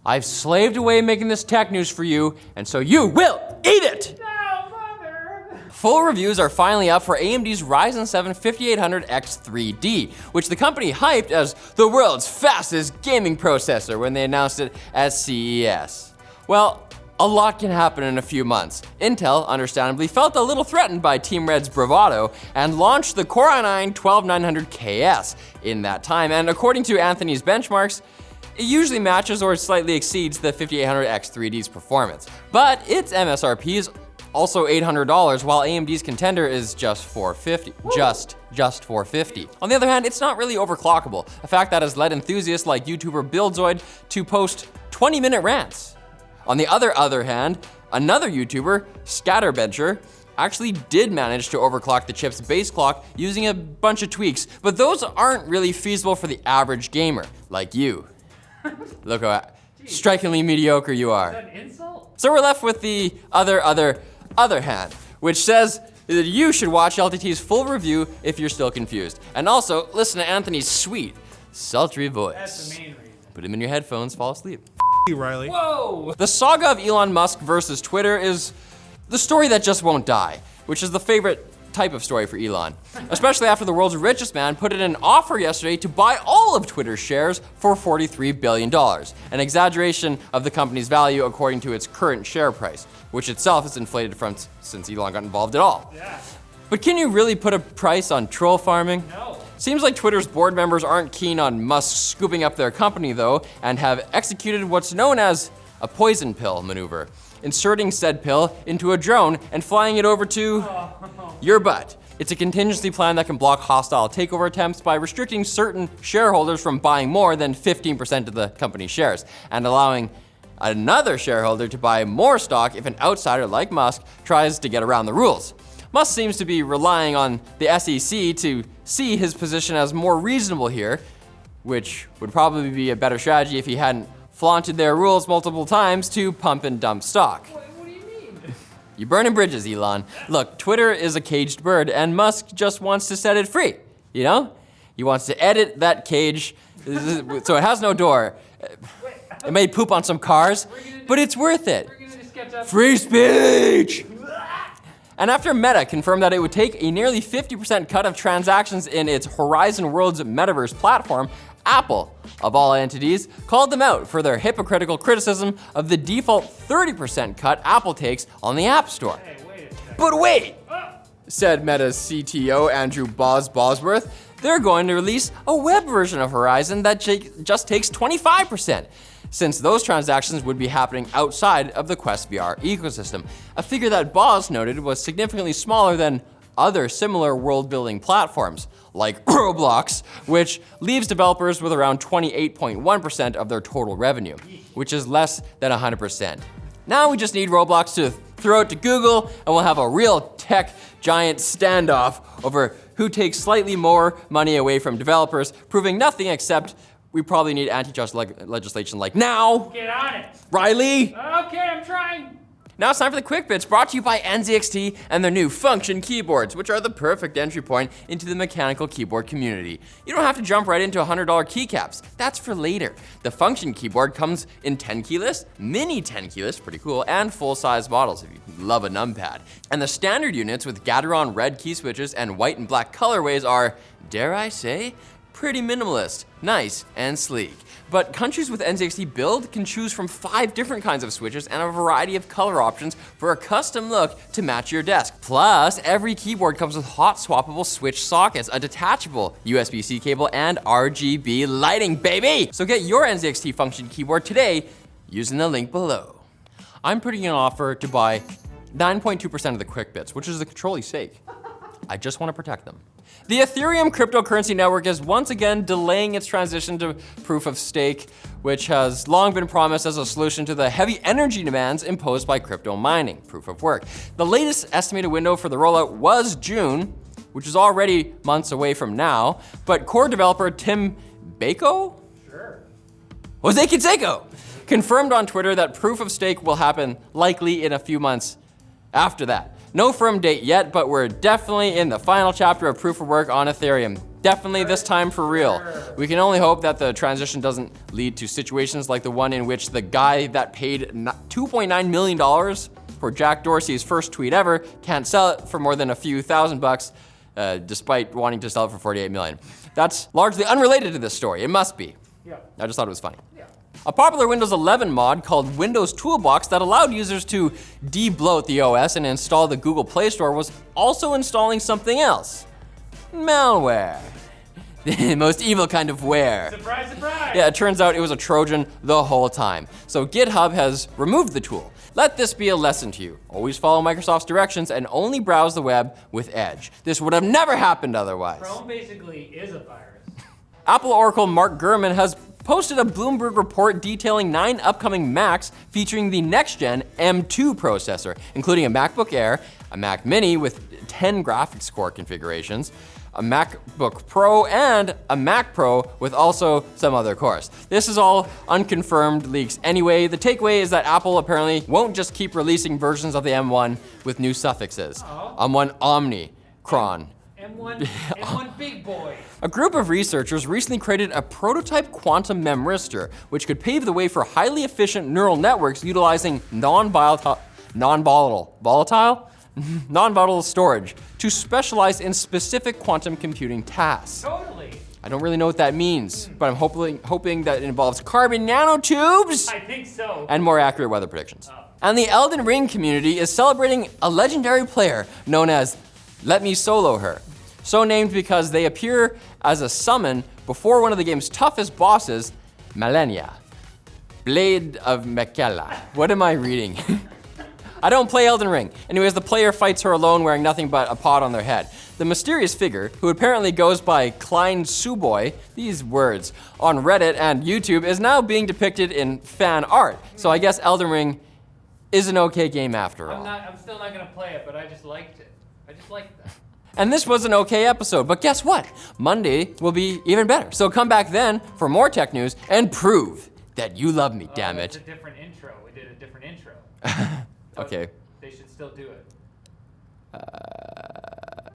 I've slaved away making this tech news for you, and so you will eat it! No, Mother! Full reviews are finally up for AMD's Ryzen 7 5800X 3D, which the company hyped as the world's fastest gaming processor when they announced it at CES. Well, a lot can happen in a few months. Intel, understandably, felt a little threatened by Team Red's bravado and launched the Core i9-12900KS in that time, and according to Anthony's benchmarks, it usually matches or slightly exceeds the 5800X 3D's performance. But its MSRP is also $800, while AMD's contender is just $450. Just $450. On the other hand, it's not really overclockable, a fact that has led enthusiasts like YouTuber Buildzoid to post 20-minute rants. On the other hand, another YouTuber, Scatterbencher, actually did manage to overclock the chip's base clock using a bunch of tweaks, but those aren't really feasible for the average gamer, like you. Look how strikingly mediocre you are. Is that an insult? So we're left with the other hand, which says that you should watch LTT's full review if you're still confused. And also, listen to Anthony's sweet, sultry voice. That's the main reason. Put him in your headphones, fall asleep. Riley. Whoa! The saga of Elon Musk versus Twitter is the story that just won't die, which is the favorite type of story for Elon, especially after the world's richest man put in an offer yesterday to buy all of Twitter's shares for $43 billion, an exaggeration of the company's value according to its current share price, which itself is inflated since Elon got involved at all. Yeah. But can you really put a price on troll farming? No. Seems like Twitter's board members aren't keen on Musk scooping up their company though, and have executed what's known as a poison pill maneuver, inserting said pill into a drone and flying it over to your butt. It's a contingency plan that can block hostile takeover attempts by restricting certain shareholders from buying more than 15% of the company's shares, and allowing another shareholder to buy more stock if an outsider like Musk tries to get around the rules. Musk seems to be relying on the SEC to see his position as more reasonable here, which would probably be a better strategy if he hadn't flaunted their rules multiple times to pump and dump stock. What do you mean? You're burning bridges, Elon. Look, Twitter is a caged bird, and Musk just wants to set it free, you know? He wants to edit that cage so it has no door. It may poop on some cars, but it's worth it. We're gonna just sketch up. Free speech! And after Meta confirmed that it would take a nearly 50% cut of transactions in its Horizon Worlds metaverse platform, Apple, of all entities, called them out for their hypocritical criticism of the default 30% cut Apple takes on the App Store. Hey, wait a second. But wait, said Meta's CTO Andrew Bosworth, they're going to release a web version of Horizon that just takes 25%. Since those transactions would be happening outside of the Quest VR ecosystem, a figure that Boz noted was significantly smaller than other similar world-building platforms, like Roblox, which leaves developers with around 28.1% of their total revenue, which is less than 100%. Now we just need Roblox to throw it to Google, and we'll have a real tech giant standoff over who takes slightly more money away from developers, proving nothing except we probably need antitrust legislation like now. Get on it. Riley! Okay, I'm trying. Now it's time for the Quick Bits, brought to you by NZXT and their new function keyboards, which are the perfect entry point into the mechanical keyboard community. You don't have to jump right into $100 keycaps. That's for later. The function keyboard comes in 10 keyless, mini 10 keyless, pretty cool, and full-size models if you love a numpad. And the standard units with Gateron red key switches and white and black colorways are, dare I say, pretty minimalist, nice, and sleek. But countries with NZXT build can choose from 5 different kinds of switches and a variety of color options for a custom look to match your desk. Plus, every keyboard comes with hot swappable switch sockets, a detachable USB-C cable, and RGB lighting, baby! So get your NZXT function keyboard today using the link below. I'm putting an offer to buy 9.2% of the Quick Bits, which is the controller's sake. I just want to protect them. The Ethereum cryptocurrency network is once again delaying its transition to proof of stake, which has long been promised as a solution to the heavy energy demands imposed by crypto mining, proof of work. The latest estimated window for the rollout was June, which is already months away from now, but core developer Tim Bako? Sure. Jose Canseco confirmed on Twitter that proof of stake will happen likely in a few months after that. No firm date yet, but we're definitely in the final chapter of proof of work on Ethereum. Definitely this time for real. We can only hope that the transition doesn't lead to situations like the one in which the guy that paid $2.9 million for Jack Dorsey's first tweet ever can't sell it for more than a few $1,000, despite wanting to sell it for 48 million. That's largely unrelated to this story. It must be. Yeah. I just thought it was funny. Yeah. A popular Windows 11 mod called Windows Toolbox that allowed users to de-bloat the OS and install the Google Play Store was also installing something else. Malware. The most evil kind of ware. Surprise, surprise. Yeah, it turns out it was a Trojan the whole time. So GitHub has removed the tool. Let this be a lesson to you. Always follow Microsoft's directions and only browse the web with Edge. This would have never happened otherwise. Chrome basically is a virus. Apple Oracle Mark Gurman has posted a Bloomberg report detailing 9 upcoming Macs featuring the next-gen M2 processor, including a MacBook Air, a Mac Mini with 10 graphics core configurations, a MacBook Pro, and a Mac Pro with also some other cores. This is all unconfirmed leaks anyway. The takeaway is that Apple apparently won't just keep releasing versions of the M1 with new suffixes. M1 Omnicron. M1 big boy. A group of researchers recently created a prototype quantum memristor, which could pave the way for highly efficient neural networks utilizing non-volatile storage to specialize in specific quantum computing tasks. Totally. I don't really know what that means, but I'm hoping that it involves carbon nanotubes I think so. and more accurate weather predictions. And the Elden Ring community is celebrating a legendary player known as Let Me Solo Her. So named because they appear as a summon before one of the game's toughest bosses, Malenia. Blade of Mekela. What am I reading? I don't play Elden Ring. Anyways, the player fights her alone wearing nothing but a pot on their head. The mysterious figure, who apparently goes by Klein Suboy, these words, on Reddit and YouTube, is now being depicted in fan art. So I guess Elden Ring is an okay game after all. I'm still not gonna play it, but I just liked it. I just liked that. And this was an okay episode, but guess what? Monday will be even better. So come back then for more tech news and prove that you love me, damn It's it. a different intro. We did a different intro. Okay. They should still do it.